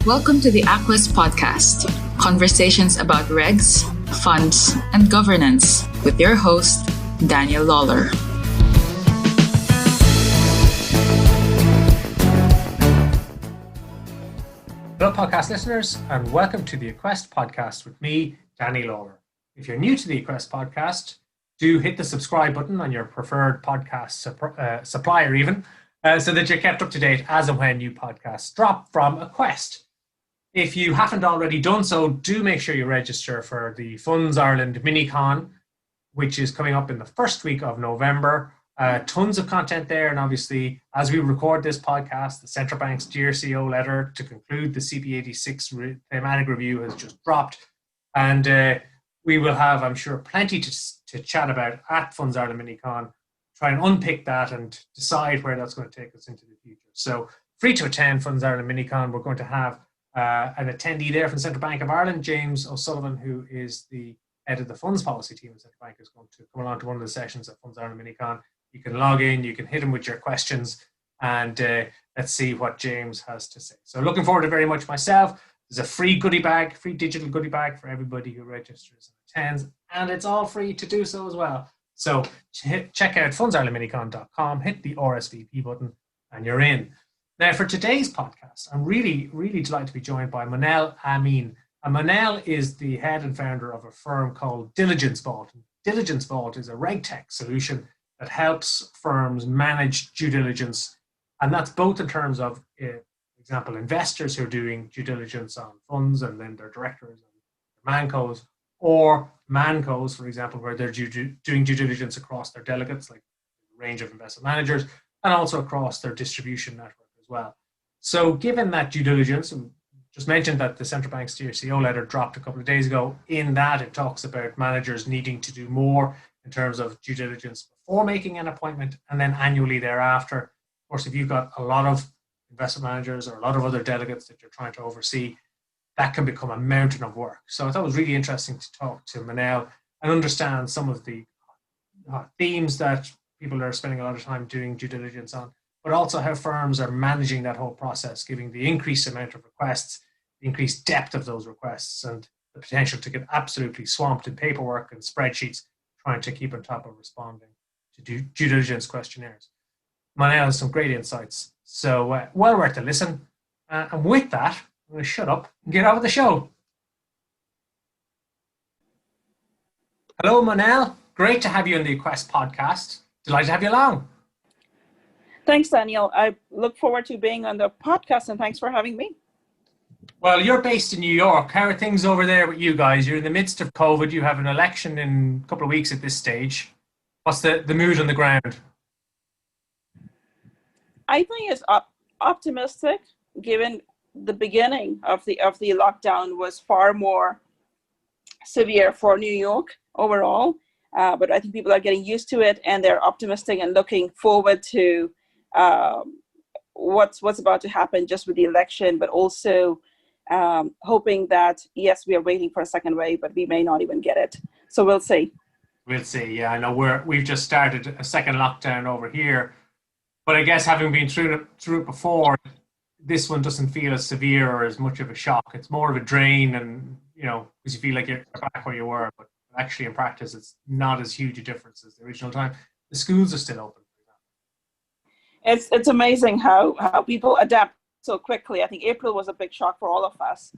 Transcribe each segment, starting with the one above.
Welcome to the Aquest podcast, conversations about regs, funds, and governance with your host, Daniel Lawlor. Hello, podcast listeners, and welcome to the Aquest podcast with me, Danny Lawlor. If you're new to the Aquest podcast, do hit the subscribe button on your preferred podcast supplier even, so that you're kept up to date as and when new podcasts drop from Aquest. If you haven't already done so, do make sure you register for the Funds Ireland Minicon, which is coming up in the first week of November. Tons of content there, and obviously, as we record this podcast, the Central Bank's Dear CEO letter to conclude the CP86 thematic review has just dropped, and we will have, I'm sure, plenty to chat about at Funds Ireland Minicon, try and unpick that and decide where that's going to take us into the future. So, free to attend Funds Ireland Minicon. We're going to have an attendee there from Central Bank of Ireland, James O'Sullivan, who is the head of the funds policy team at Central Bank, is going to come along to one of the sessions at Funds Ireland Minicon. You can log in, you can hit him with your questions, and let's see what James has to say. So looking forward to very much myself. There's a free goodie bag, free digital goodie bag for everybody who registers and attends, and it's all free to do so as well. So check out fundsirelandminicon.com, hit the RSVP button, and you're in. Now, for today's podcast, I'm really, really delighted to be joined by Monel Amin. And Monel is the head and founder of a firm called Diligence Vault. Diligence Vault is a RegTech solution that helps firms manage due diligence. And that's both in terms of, for example, investors who are doing due diligence on funds and then their directors and mancos, or mancos, for example, where they're doing due diligence across their delegates, like a range of investment managers, and also across their distribution network as well. So given that due diligence, and just mentioned that the Central Bank's Dear CEO letter dropped a couple of days ago, in that it talks about managers needing to do more in terms of due diligence before making an appointment and then annually thereafter. Of course, if you've got a lot of investment managers or a lot of other delegates that you're trying to oversee, that can become a mountain of work. So I thought it was really interesting to talk to Monel and understand some of the themes that people are spending a lot of time doing due diligence on, but also how firms are managing that whole process, giving the increased amount of requests, the increased depth of those requests, and the potential to get absolutely swamped in paperwork and spreadsheets, trying to keep on top of responding to due diligence questionnaires. Monel has some great insights, so well worth a listen. And with that, I'm going to shut up and get on with the show. Hello, Monel. Great to have you on the Aquest podcast. Delighted to have you along. Thanks, Daniel. I look forward to being on the podcast, and thanks for having me. Well, you're based in New York. How are things over there with you guys? You're in the midst of COVID. You have an election in a couple of weeks at this stage. What's the mood on the ground? I think it's optimistic, given the beginning of the lockdown was far more severe for New York overall. But I think people are getting used to it, and they're optimistic and looking forward to what's about to happen just with the election, but also hoping that, yes, we are waiting for a second wave, but we may not even get it. So we'll see. We'll see. Yeah, I know we've just started a second lockdown over here, but I guess having been through it before, this one doesn't feel as severe or as much of a shock. It's more of a drain, and because you feel like you're back where you were, but actually in practice it's not as huge a difference as the original time. The schools are still open, for example. It's amazing how people adapt so quickly. I think April was a big shock for all of us,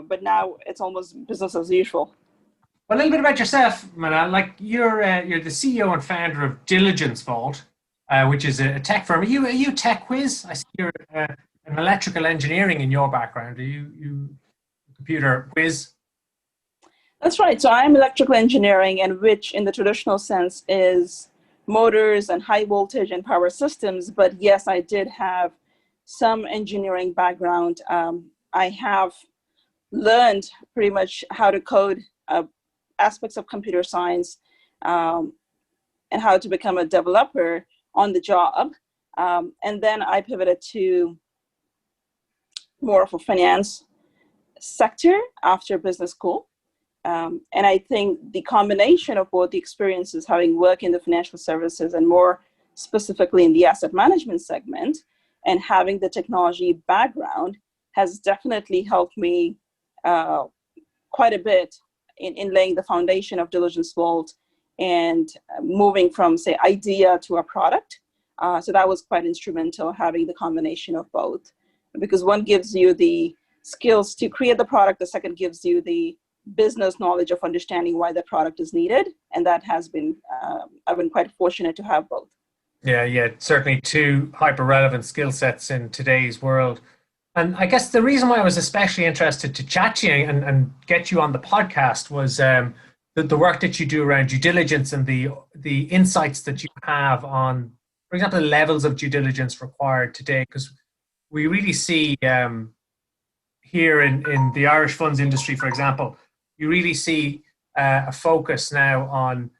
but now it's almost business as usual. Well, a little bit about yourself, Monel. Like you're the CEO and founder of Diligence Vault, which is a tech firm. Are you tech whiz? I see you're an electrical engineering in your background. Are you a computer whiz? That's right. So I'm electrical engineering, and which in the traditional sense is motors and high voltage and power systems. But yes, I did have some engineering background. I have learned pretty much how to code aspects of computer science and how to become a developer on the job. And then I pivoted to more of a finance sector after business school. And I think the combination of both the experiences, having worked in the financial services and more specifically in the asset management segment, and having the technology background, has definitely helped me quite a bit in laying the foundation of Diligence Vault and moving from, say, idea to a product. So that was quite instrumental, having the combination of both, because one gives you the skills to create the product, the second gives you the business knowledge of understanding why the product is needed. And that has been, I've been quite fortunate to have both. Yeah, certainly two hyper relevant skill sets in today's world. And I guess the reason why I was especially interested to chat to you and get you on the podcast was the work that you do around due diligence and the insights that you have on, for example, the levels of due diligence required today. Because we really see here in the Irish funds industry, for example, you really see a focus now on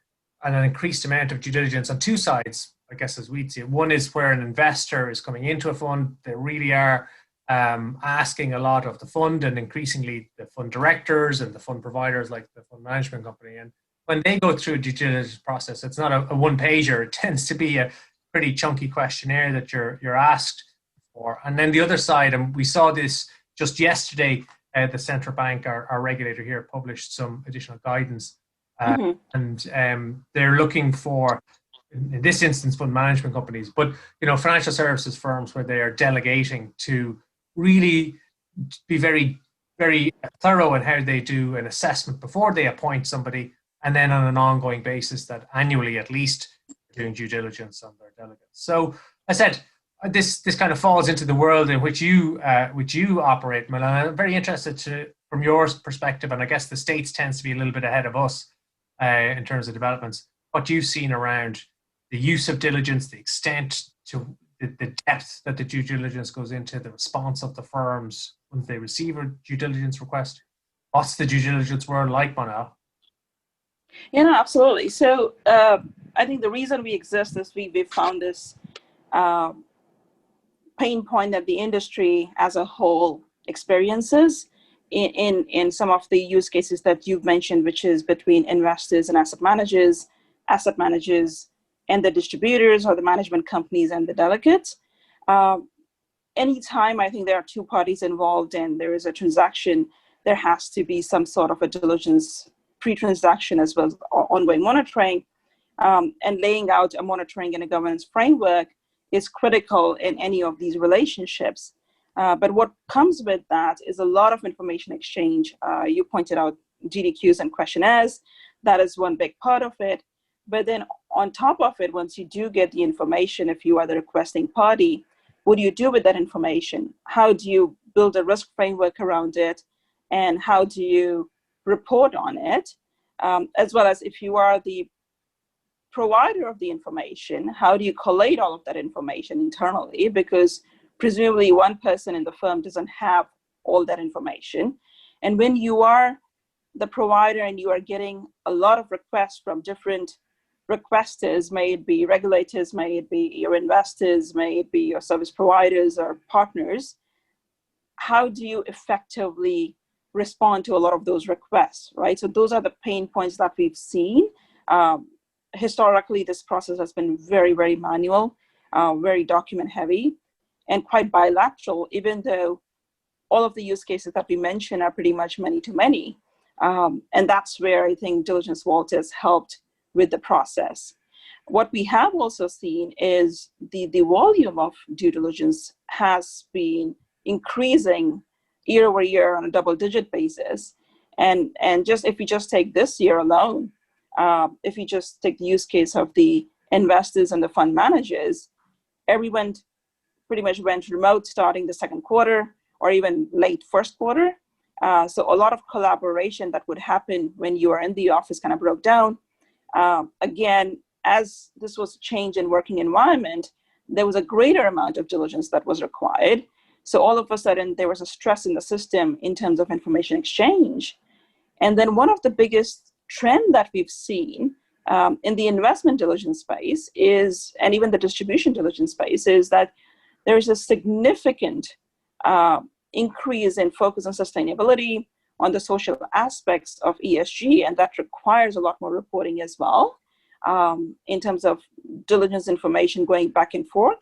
an increased amount of due diligence on two sides, I guess, as we'd see it. One is where an investor is coming into a fund. They really are asking a lot of the fund, and increasingly the fund directors and the fund providers like the fund management company. And when they go through a due diligence process, it's not a one-pager. It tends to be a pretty chunky questionnaire that you're asked for. And then the other side, and we saw this just yesterday, the central bank, our regulator here, published some additional guidance. And they're looking for, in this instance, fund management companies, but financial services firms where they are delegating to really be very, very thorough in how they do an assessment before they appoint somebody, and then on an ongoing basis that annually at least doing due diligence on their delegates. So I said, this kind of falls into the world in which you operate, Monel. I'm very interested from your perspective, and I guess the States tends to be a little bit ahead of us in terms of developments, what you've seen around the use of diligence, the extent to the depth that the due diligence goes into, the response of the firms when they receive a due diligence request. What's the due diligence world like, Monel? Yeah, no, absolutely. So I think the reason we exist is we found this pain point that the industry as a whole experiences in some of the use cases that you've mentioned, which is between investors and asset managers and the distributors or the management companies and the delegates. Anytime I think there are two parties involved and there is a transaction, there has to be some sort of a diligence pre-transaction as well as ongoing monitoring, and laying out a monitoring and a governance framework is critical in any of these relationships. But what comes with that is a lot of information exchange. You pointed out GDQs and questionnaires. That is one big part of it. But then on top of it, once you do get the information, if you are the requesting party, what do you do with that information? How do you build a risk framework around it? And how do you report on it? As well as if you are the provider of the information, how do you collate all of that information internally? Because presumably one person in the firm doesn't have all that information. And when you are the provider and you are getting a lot of requests from different requesters, may it be regulators, may it be your investors, may it be your service providers or partners, how do you effectively respond to a lot of those requests, right? So those are the pain points that we've seen. Historically, this process has been very, very manual, very document heavy, and quite bilateral, even though all of the use cases that we mentioned are pretty much many to many. And that's where I think Diligence Vault has helped with the process. What we have also seen is the volume of due diligence has been increasing year over year on a double-digit basis. And just if you just take this year alone, if you just take the use case of the investors and the fund managers, everyone pretty much went remote starting the second quarter or even late first quarter. So a lot of collaboration that would happen when you are in the office kind of broke down. Again, as this was a change in working environment, there was a greater amount of diligence that was required. So all of a sudden, there was a stress in the system in terms of information exchange. And then one of the biggest trend that we've seen in the investment diligence space is, and even the distribution diligence space, is that there's a significant increase in focus on sustainability, on the social aspects of ESG, and that requires a lot more reporting as well in terms of diligence information going back and forth.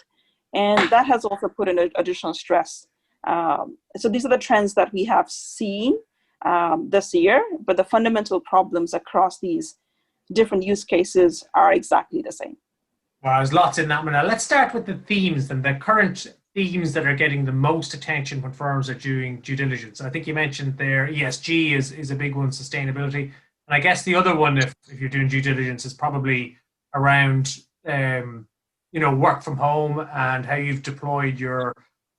And that has also put an additional stress So these are the trends that we have seen this year, but the fundamental problems across these different use cases are exactly the same. Well, there's lots in that, Monel. Let's start with the themes and the current themes that are getting the most attention when firms are doing due diligence. I think you mentioned there ESG is a big one, sustainability. And I guess the other one, if you're doing due diligence, is probably around work from home and how you've deployed your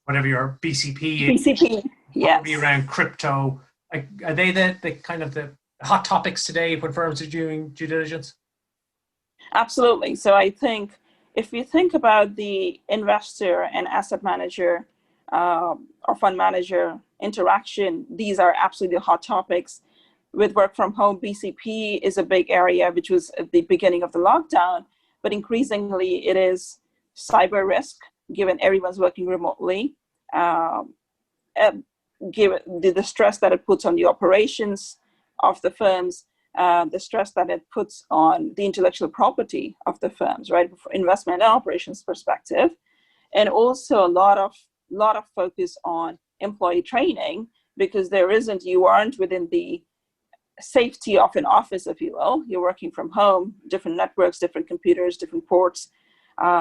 BCP. BCP, yes. Probably around crypto. Are they the kind of the hot topics today when firms are doing due diligence? Absolutely. So I think if you think about the investor and asset manager or fund manager interaction, these are absolutely hot topics. With work from home, BCP is a big area, which was at the beginning of the lockdown, but increasingly it is cyber risk, given everyone's working remotely, given the stress that it puts on the operations of the firms, the stress that it puts on the intellectual property of the firms, right, from investment and operations perspective, and also a lot of focus on employee training, because you aren't within the safety of an office, if you will. You're working from home, different networks, different computers, different ports.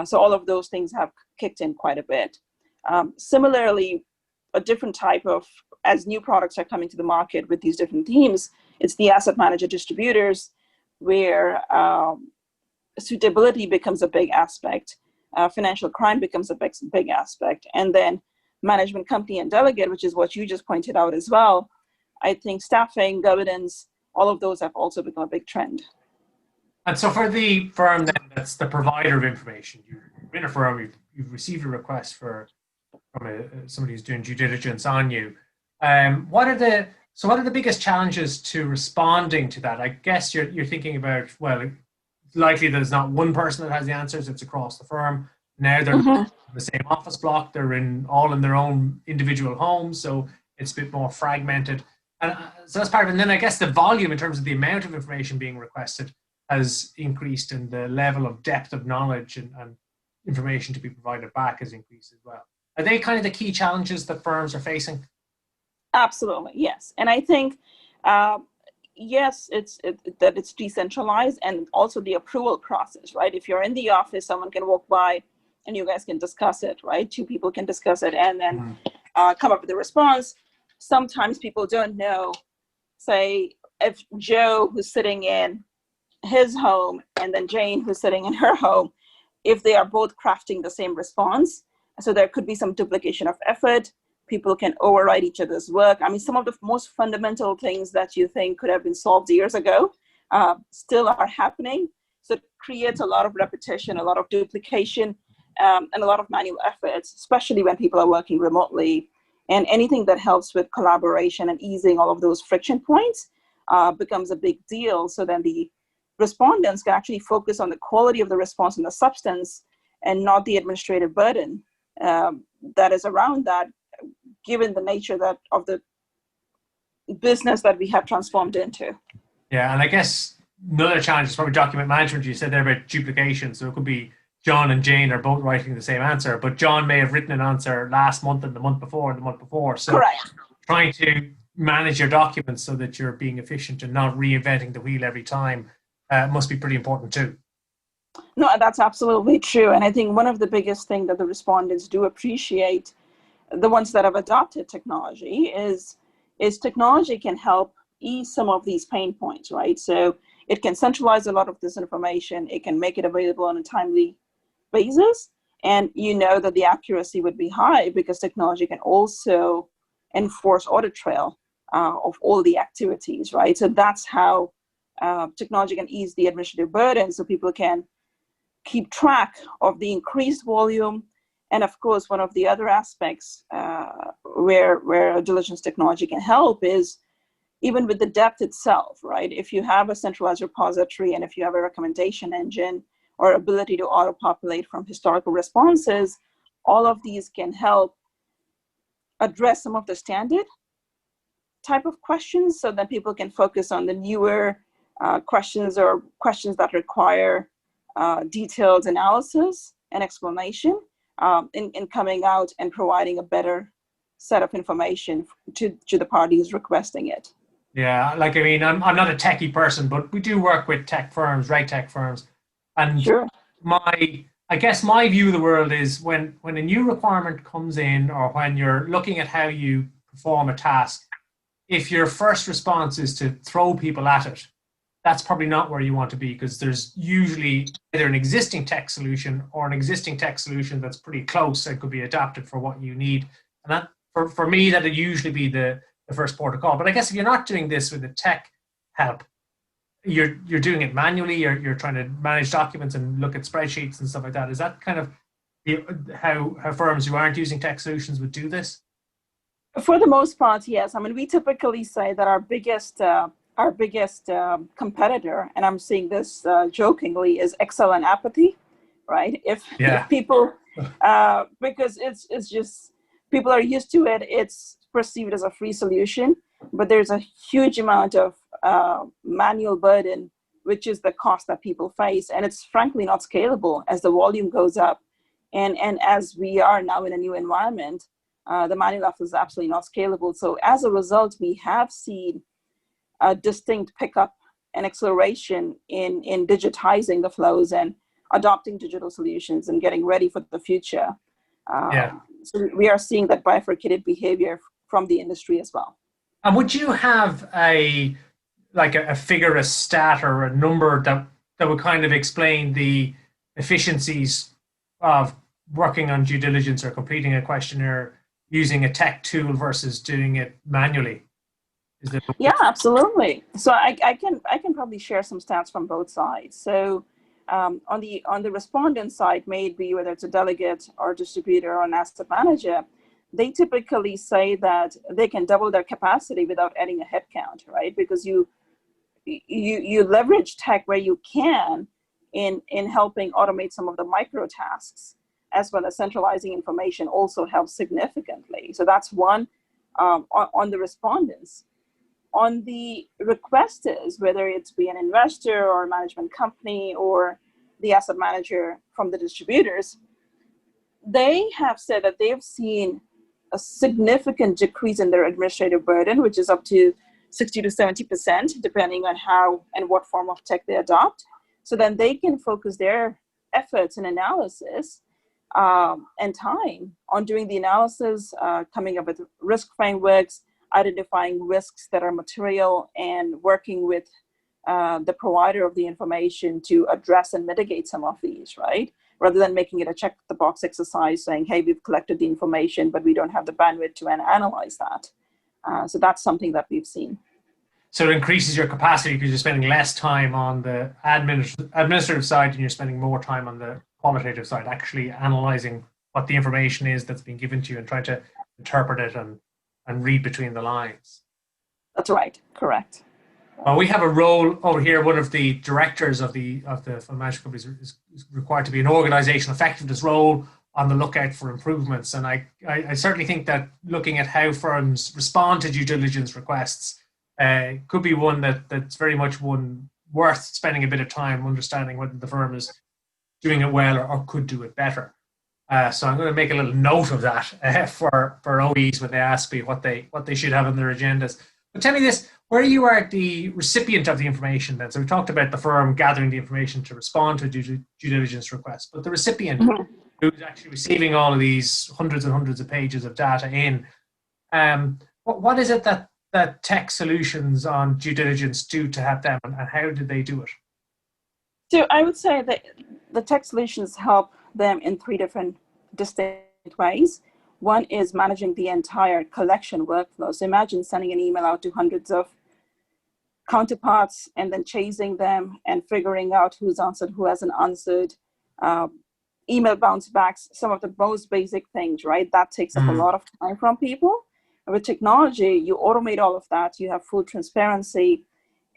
So all of those things have kicked in quite a bit. Similarly, a different type of, as new products are coming to the market with these different themes, it's the asset manager distributors, where suitability becomes a big aspect, financial crime becomes a big aspect, and then management company and delegate, which is what you just pointed out as well. I think staffing, governance, all of those have also become a big trend. And so for the firm then that's the provider of information, you're in a firm, you've received a request from somebody who's doing due diligence on you. What are the biggest challenges to responding to that? I guess you're thinking about, well, it's likely there's not one person that has the answers, it's across the firm. Now they're in the same office block, they're all in their own individual homes, so it's a bit more fragmented. And so that's part of it. And then I guess the volume in terms of the amount of information being requested has increased, and the level of depth of knowledge and information to be provided back has increased as well. Are they kind of the key challenges that firms are facing? Absolutely, yes. And I think, yes, that it's decentralized, and also the approval process, right? If you're in the office, someone can walk by and you guys can discuss it, right? Two people can discuss it and then come up with a response. Sometimes people don't know, say, if Joe, who's sitting in his home, and then Jane, who's sitting in her home, if they are both crafting the same response. So there could be some duplication of effort. People can override each other's work. I mean, some of the most fundamental things that you think could have been solved years ago still are happening. So it creates a lot of repetition, a lot of duplication, and a lot of manual efforts, especially when people are working remotely. And anything that helps with collaboration and easing all of those friction points becomes a big deal. So then the respondents can actually focus on the quality of the response and the substance, and not the administrative burden that is around that, given the nature of the business that we have transformed into. Yeah, and I guess another challenge is probably document management. You said there about duplication. So it could be John and Jane are both writing the same answer, but John may have written an answer last month and the month before and the month before. So correct. Trying to manage your documents so that you're being efficient and not reinventing the wheel every time must be pretty important too. No, that's absolutely true. And I think one of the biggest things that the respondents do appreciate, the ones that have adopted technology, is technology can help ease some of these pain points, right? So it can centralize a lot of this information. It can make it available on a timely basis. And you know that the accuracy would be high because technology can also enforce audit trail of all the activities, right? So that's how technology can ease the administrative burden, so people can keep track of the increased volume. And of course, one of the other aspects where diligence technology can help is even with the depth itself, right? If you have a centralized repository and if you have a recommendation engine or ability to auto-populate from historical responses, all of these can help address some of the standard type of questions so that people can focus on the newer questions or questions that require detailed analysis and explanation in coming out and providing a better set of information to the party who's requesting it. Yeah, like, I mean, I'm not a techie person, but we do work with tech firms, reg tech firms. And Sure. I guess my view of the world is when a new requirement comes in, or when you're looking at how you perform a task, if your first response is to throw people at it, that's probably not where you want to be, because there's usually either an existing tech solution or an existing tech solution that's pretty close and could be adapted for what you need. And that, for me, that'd usually be the first port of call. But I guess if you're not doing this with the tech help, you're doing it manually, you're trying to manage documents and look at spreadsheets and stuff like that. Is that kind of how firms who aren't using tech solutions would do this? For the most part, yes. I mean, we typically say that our biggest competitor, and I'm saying this jokingly, is Excel and apathy, right? If people, because it's just, people are used to it, it's perceived as a free solution, but there's a huge amount of manual burden, which is the cost that people face. And it's frankly not scalable as the volume goes up. And as we are now in a new environment, the manual effort is absolutely not scalable. So as a result, we have seen a distinct pickup and acceleration in digitizing the flows and adopting digital solutions and getting ready for the future. So we are seeing that bifurcated behavior from the industry as well. And would you have a figure, a stat, or a number that would kind of explain the efficiencies of working on due diligence or completing a questionnaire using a tech tool versus doing it manually? Yeah, absolutely. So I can probably share some stats from both sides. So on the respondent side, maybe whether it's a delegate or distributor or an asset manager, they typically say that they can double their capacity without adding a headcount, right? Because you leverage tech where you can in helping automate some of the micro tasks, as well as centralizing information also helps significantly. So that's one on the respondents. On the requesters, whether it's be an investor or a management company or the asset manager from the distributors, they have said that they've seen a significant decrease in their administrative burden, which is up to 60 to 70%, depending on how and what form of tech they adopt. So then they can focus their efforts and analysis and time on doing the analysis, coming up with risk frameworks, identifying risks that are material, and working with the provider of the information to address and mitigate some of these, right? Rather than making it a check the box exercise saying, hey, we've collected the information, but we don't have the bandwidth to analyze that. So that's something that we've seen. So it increases your capacity because you're spending less time on the administrative side and you're spending more time on the qualitative side, actually analyzing what the information is that's been given to you and trying to interpret it and read between the lines. That's right. Correct. Well, we have a role over here. One of the directors of the fund management companies is required to be an organizational effectiveness role on the lookout for improvements. And I certainly think that looking at how firms respond to due diligence requests could be one that's very much one worth spending a bit of time understanding whether the firm is doing it well or could do it better. So I'm going to make a little note of that for OEs when they ask me what they should have on their agendas. But tell me this, where you are the recipient of the information then. So we talked about the firm gathering the information to respond to a due diligence request, but the recipient who's actually receiving all of these hundreds and hundreds of pages of data in, what is it that tech solutions on due diligence do to help them, and how do they do it? So I would say that the tech solutions help them in three different distinct ways. One is managing the entire collection workflow. So imagine sending an email out to hundreds of counterparts and then chasing them and figuring out who's answered, who hasn't answered, email bounce backs, some of the most basic things, right? That takes up a lot of time from people. And with technology, you automate all of that. You have full transparency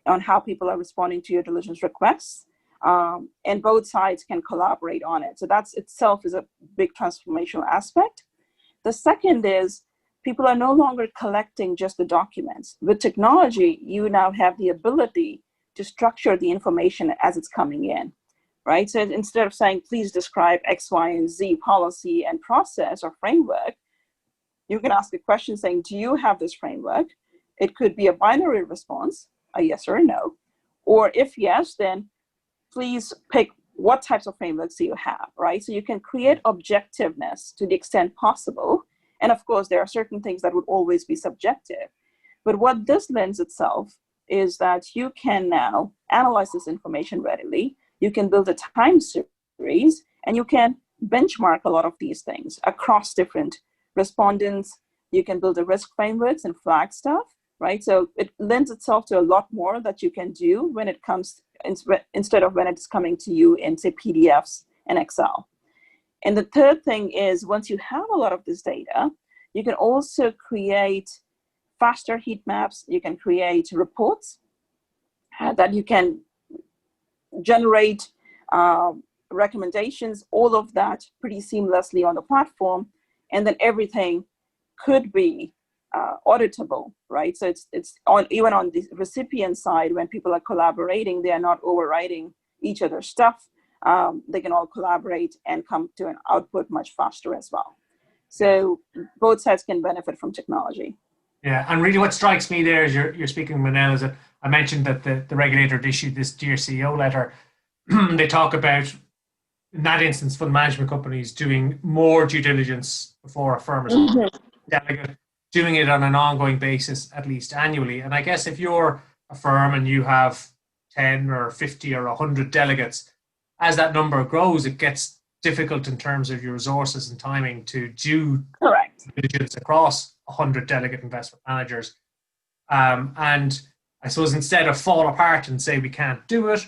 on how people are responding to your diligence requests. And both sides can collaborate on it. So that's itself is a big transformational aspect. The second is people are no longer collecting just the documents. With technology, you now have the ability to structure the information as it's coming in, right? So instead of saying, please describe X, Y, and Z policy and process or framework, You can ask a question saying, do you have this framework? It could be a binary response, a yes or a no. Or if yes, then please pick what types of frameworks do you have, right? So you can create objectiveness to the extent possible. And of course, there are certain things that would always be subjective. But what this lends itself is that you can now analyze this information readily. You can build a time series, and you can benchmark a lot of these things across different respondents. You can build a risk frameworks and flag stuff, right? So it lends itself to a lot more that you can do when it comes, instead of when it's coming to you in, say, PDFs and Excel. And the third thing is, once you have a lot of this data, you can also create faster heat maps. You can create reports that you can generate recommendations, all of that pretty seamlessly on the platform. And then everything could be auditable, right? So it's on, even on the recipient side, when people are collaborating, they are not overwriting each other's stuff. They can all collaborate and come to an output much faster as well. So both sides can benefit from technology. Yeah, and really what strikes me there as you're speaking, Monel, is that I mentioned that the regulator had issued this Dear CEO letter. They talk about, in that instance, fund management companies doing more due diligence before a firm is delegate, doing it on an ongoing basis, at least annually. And I guess if you're a firm and you have 10 or 50 or 100 delegates, as that number grows, it gets difficult in terms of your resources and timing to do diligence across 100 delegate investment managers. And I suppose instead of fall apart and say we can't do it,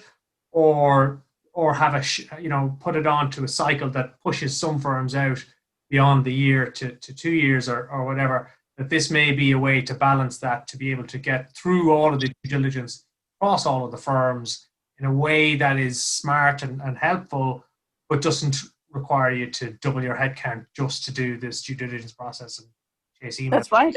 or have put it on to a cycle that pushes some firms out beyond the year to 2 years or whatever, that this may be a way to balance that, to be able to get through all of the due diligence across all of the firms in a way that is smart and helpful, but doesn't require you to double your headcount just to do this due diligence process and chase emails. That's right.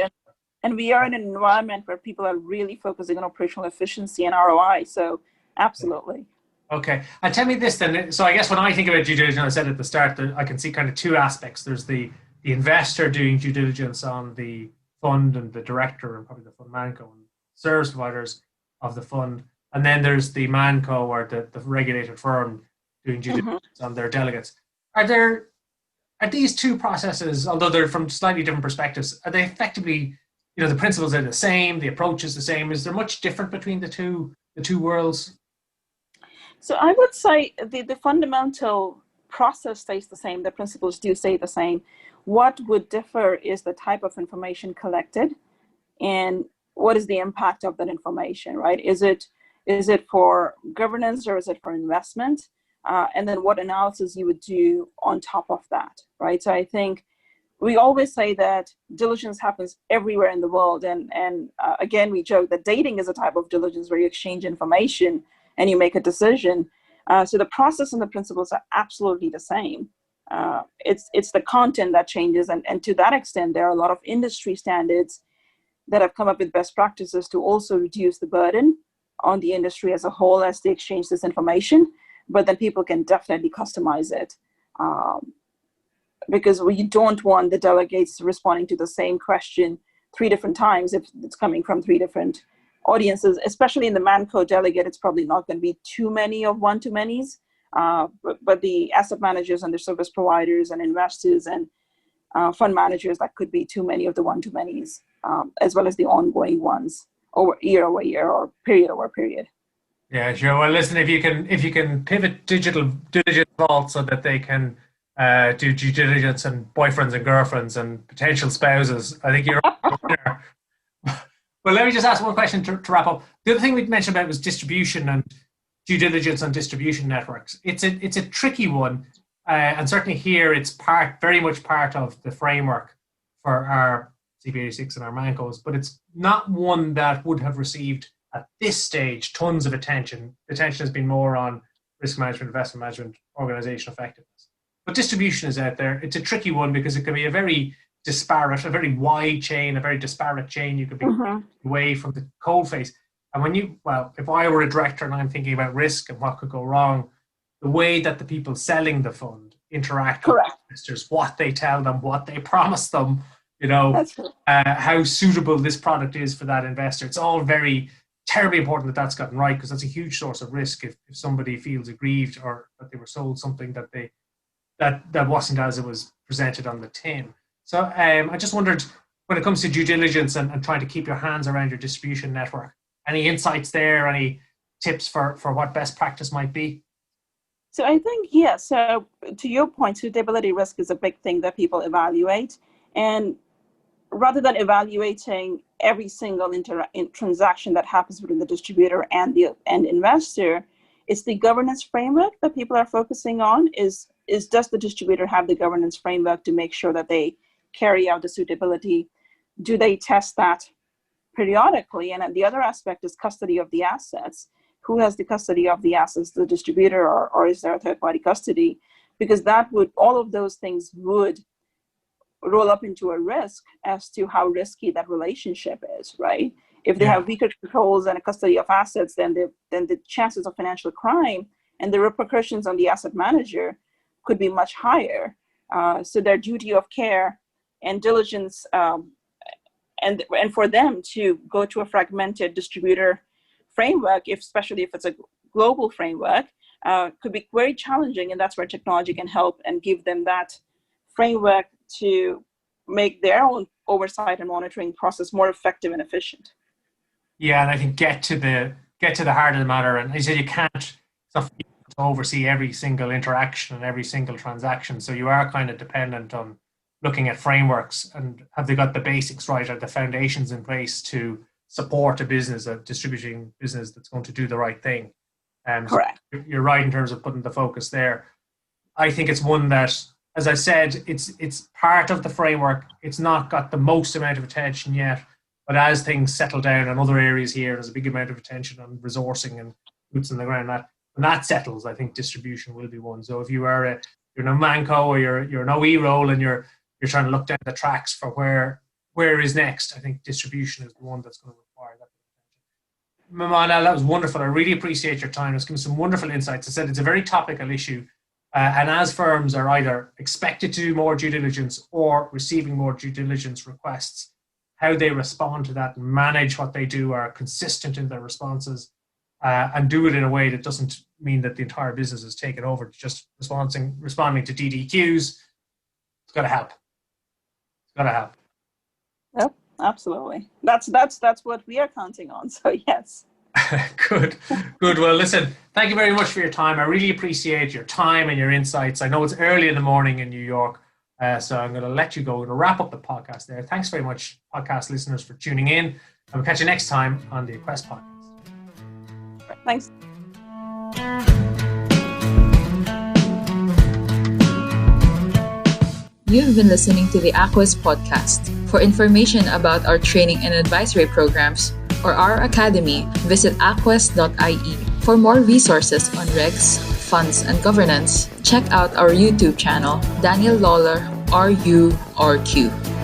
And we are in an environment where people are really focusing on operational efficiency and ROI. So absolutely. Okay. And tell me this then. So I guess when I think about due diligence, I said at the start that I can see kind of two aspects. There's the investor doing due diligence on the fund and the director and probably the fund manco and service providers of the fund. And then there's the manco, or the regulated firm, doing due diligence on their delegates. Are these two processes, although they're from slightly different perspectives, are they effectively, the principles are the same, the approach is the same? Is there much different between the two worlds? So I would say the fundamental process stays the same. The principles do stay the same. What would differ is the type of information collected and what is the impact of that information, right? Is it for governance or is it for investment? And then what analysis you would do on top of that, right? So I think we always say that diligence happens everywhere in the world. And again, we joke that dating is a type of diligence where you exchange information and you make a decision. So the process and the principles are absolutely the same. It's the content that changes. And to that extent, there are a lot of industry standards that have come up with best practices to also reduce the burden on the industry as a whole as they exchange this information. But then people can definitely customize it, because we don't want the delegates responding to the same question 3 different times if it's coming from 3 different audiences. Especially in the manco delegate, it's probably not going to be too many of one-to-manys, but the asset managers and the service providers and investors and fund managers, that could be too many of the one-to-manys, as well as the ongoing ones over year or period over period. Yeah, sure. Well, listen, if you can pivot digital diligence vault so that they can do due diligence and boyfriends and girlfriends and potential spouses, I think you're there. Well, let me just ask one question to wrap up. The other thing we mentioned about was distribution and due diligence on distribution networks. It's a tricky one, and certainly here it's very much part of the framework for our CP86 and our mancos, but it's not one that would have received at this stage tons of attention. The attention has been more on risk management, investment management, organizational effectiveness. But distribution is out there. It's a tricky one because it can be a very disparate, a very wide chain, a very disparate chain. You could be away from the cold face. And if I were a director and I'm thinking about risk and what could go wrong, the way that the people selling the fund interact with investors, what they tell them, what they promise them, That's right. how suitable this product is for that investor. It's all very terribly important that that's gotten right, because that's a huge source of risk if somebody feels aggrieved or that they were sold something that wasn't as it was presented on the tin. So I just wondered, when it comes to due diligence and trying to keep your hands around your distribution network, any insights there, any tips for what best practice might be? So I think, yeah, so to your point, suitability risk is a big thing that people evaluate. And rather than evaluating every single transaction that happens between the distributor and the end investor, it's the governance framework that people are focusing on. Is does the distributor have the governance framework to make sure that they carry out the suitability? Do they test that periodically? And the other aspect is custody of the assets. Who has the custody of the assets, the distributor, or is there a third-party custody? Because all of those things would roll up into a risk as to how risky that relationship is, right? If they have weaker controls and a custody of assets, then the chances of financial crime and the repercussions on the asset manager could be much higher. So their duty of care and diligence, and for them to go to a fragmented distributor framework, especially if it's a global framework, could be very challenging. And that's where technology can help and give them that framework to make their own oversight and monitoring process more effective and efficient. Yeah, and I think get to the heart of the matter. And as you said, you can't, it's not for you to oversee every single interaction and every single transaction. So you are kind of dependent on looking at frameworks and have they got the basics right, or the foundations in place to support a business, a distributing business that's going to do the right thing. Correct. So you're right in terms of putting the focus there. I think it's one that, as I said, it's part of the framework. It's not got the most amount of attention yet, but as things settle down in other areas here, there's a big amount of attention on resourcing and boots on the ground. When that settles, I think distribution will be one. So if you're a manco or you're an OE role and you're trying to look down the tracks for where is next, I think distribution is the one that's going to require that attention. Monel, that was wonderful. I really appreciate your time. It's given some wonderful insights. I said it's a very topical issue. And as firms are either expected to do more due diligence or receiving more due diligence requests, how they respond to that and manage what they do, are consistent in their responses, and do it in a way that doesn't mean that the entire business is taken over to just responding to DDQs. It's got to help. It's got to help. Yep, absolutely. That's what we are counting on. So yes. Good. Well, listen, thank you very much for your time. I really appreciate your time and your insights. I know it's early in the morning in New York, so I'm going to let you go to wrap up the podcast there. Thanks very much, podcast listeners, for tuning in. And we'll catch you next time on the Aquest podcast. Thanks. You've been listening to the Aquest podcast. For information about our training and advisory programs or our academy, visit aquest.ie. For more resources on regs, funds, and governance, check out our YouTube channel, Daniel Lawlor, RU, RQ.